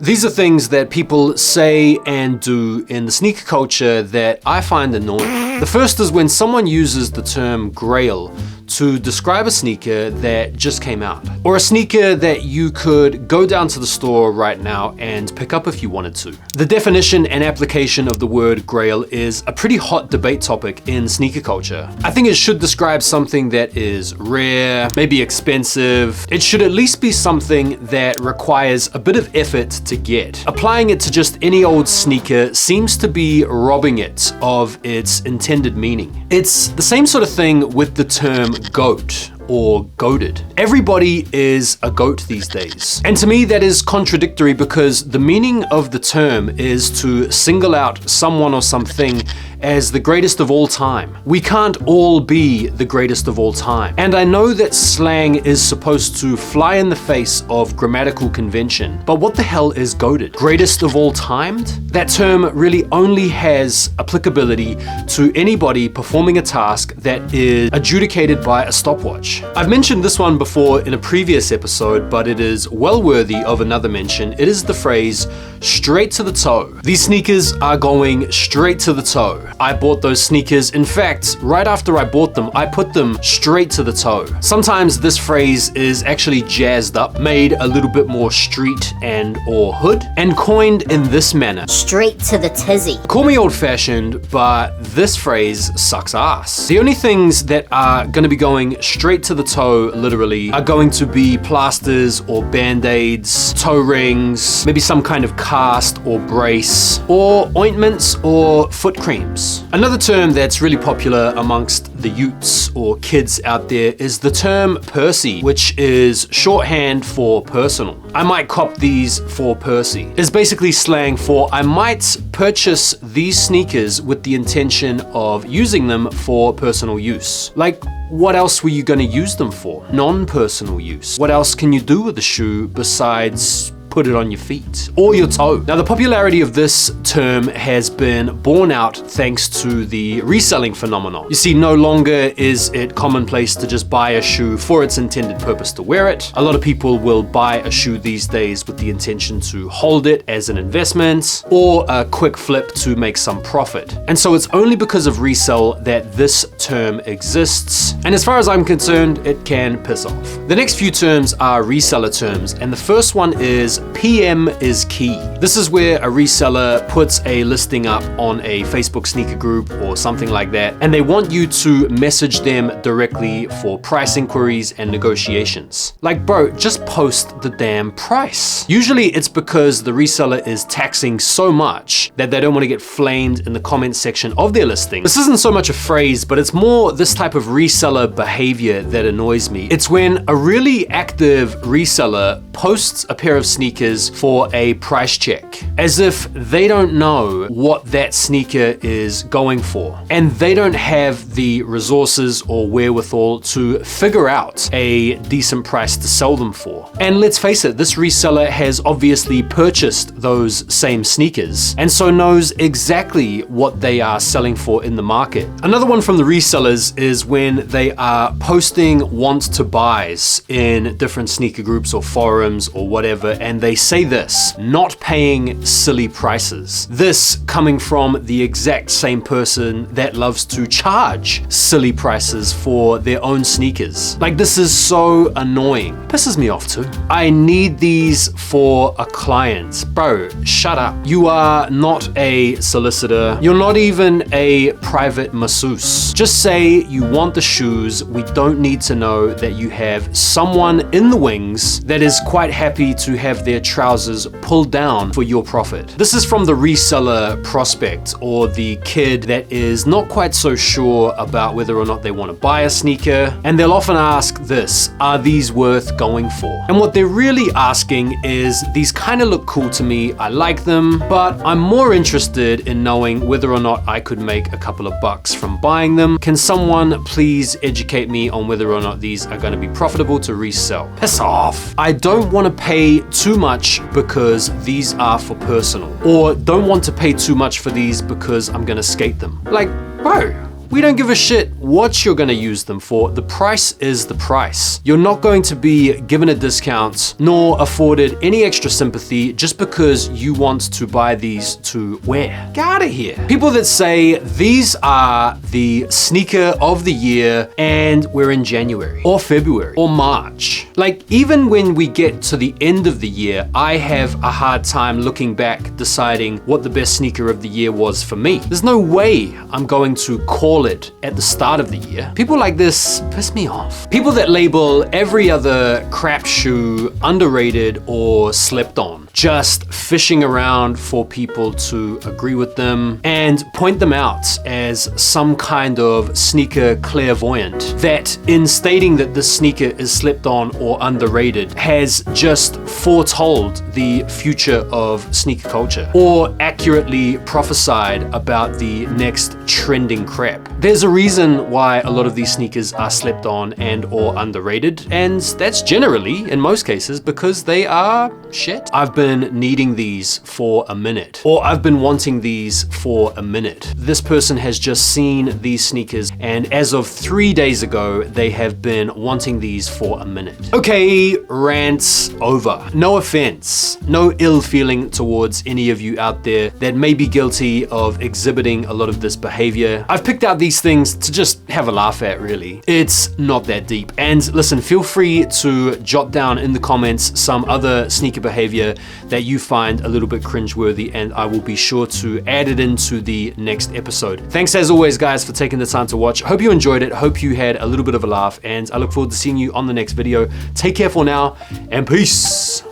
These are things that people say and do in the sneaker culture that I find annoying. The first is when someone uses the term grail to describe a sneaker that just came out, or a sneaker that you could go down to the store right now and pick up if you wanted to. The definition and application of the word grail is a pretty hot debate topic in sneaker culture. I think it should describe something that is rare, maybe expensive. It should at least be something that requires a bit of effort to get. Applying it to just any old sneaker seems to be robbing it of its intended meaning. It's the same sort of thing with the term GOAT or goated. Everybody is a goat these days. And to me that is contradictory because the meaning of the term is to single out someone or something as the greatest of all time. We can't all be the greatest of all time. And I know that slang is supposed to fly in the face of grammatical convention, but what the hell is goated? Greatest of all timed? That term really only has applicability to anybody performing a task that is adjudicated by a stopwatch. I've mentioned this one before in a previous episode, but it is well worthy of another mention. It is the phrase straight to the toe. These sneakers are going straight to the toe. I bought those sneakers. In fact, right after I bought them, I put them straight to the toe. Sometimes this phrase is actually jazzed up, made a little bit more street and or hood, and coined in this manner. Straight to the tizzy. Call me old-fashioned, but this phrase sucks ass. The only things that are gonna be going straight to the toe, literally, are going to be plasters or band-aids, toe rings, maybe some kind of cast or brace, or ointments or foot creams. Another term that's really popular amongst the youths or kids out there is the term Percy, which is shorthand for personal. I might cop these for Percy. It's basically slang for I might purchase these sneakers with the intention of using them for personal use. Like, what else were you gonna use them for? Non-personal use. What else can you do with a shoe besides put it on your feet or your toe? Now, the popularity of this term has been borne out thanks to the reselling phenomenon. You see, no longer is it commonplace to just buy a shoe for its intended purpose to wear it. A lot of people will buy a shoe these days with the intention to hold it as an investment or a quick flip to make some profit. And so it's only because of resell that this term exists. And as far as I'm concerned, it can piss off. The next few terms are reseller terms, and the first one is PM is key. This is where a reseller puts a listing up on a Facebook sneaker group or something like that, and they want you to message them directly for price inquiries and negotiations. Like, bro, just post the damn price. Usually it's because the reseller is taxing so much that they don't want to get flamed in the comment section of their listing. This isn't so much a phrase, but it's more this type of reseller behavior that annoys me. It's when a really active reseller posts a pair of sneakers for a price check, as if they don't know what that sneaker is going for, and they don't have the resources or wherewithal to figure out a decent price to sell them for. And let's face it, this reseller has obviously purchased those same sneakers, and so knows exactly what they are selling for in the market. Another one from the resellers is when they are posting want to buys in different sneaker groups or forums or whatever, and they say this: not paying silly prices. This coming from the exact same person that loves to charge silly prices for their own sneakers. Like, this is so annoying. Pisses me off too. I need these for a client. Bro, shut up. You are not a solicitor. You're not even a private masseuse. Just say you want the shoes. We don't need to know that you have someone in the wings that is quite happy to have their trousers pulled down for your profit. This is from the reseller prospect or the kid that is not quite so sure about whether or not they want to buy a sneaker, and they'll often ask this: are these worth going for? And what they're really asking is, these kind of look cool to me, I like them, but I'm more interested in knowing whether or not I could make a couple of bucks from buying them. Can someone please educate me on whether or not these are going to be profitable to resell? Piss off. I don't want to pay too much because these are for personal, or don't want to pay too much for these because I'm gonna skate them. Like, bro, We don't give a shit what you're gonna use them for. The price is the price. You're not going to be given a discount nor afforded any extra sympathy just because you want to buy these to wear. Get out of here. People that say these are the sneaker of the year and we're in January or February or March. Like, even when we get to the end of the year, I have a hard time looking back deciding what the best sneaker of the year was for me. There's no way I'm going to call it at the start of the year. People like this piss me off. People that label every other crap shoe underrated or slept on, just fishing around for people to agree with them and point them out as some kind of sneaker clairvoyant that, in stating that this sneaker is slept on or underrated, has just foretold the future of sneaker culture or accurately prophesied about the next trending crap. There's a reason why a lot of these sneakers are slept on and or underrated, and that's generally, in most cases, because they are shit. I've been needing these for a minute, or I've been wanting these for a minute. This person has just seen these sneakers, and as of 3 days ago, they have been wanting these for a minute. Okay, rants over. No offense, no ill feeling towards any of you out there that may be guilty of exhibiting a lot of this behavior. I've picked out these things to just have a laugh at, really. It's not that deep. And listen, feel free to jot down in the comments some other sneaker behavior that you find a little bit cringeworthy, and I will be sure to add it into the next episode. Thanks as always, guys, for taking the time to watch. Hope you enjoyed it. Hope you had a little bit of a laugh, and I look forward to seeing you on the next video. Take care for now, and peace.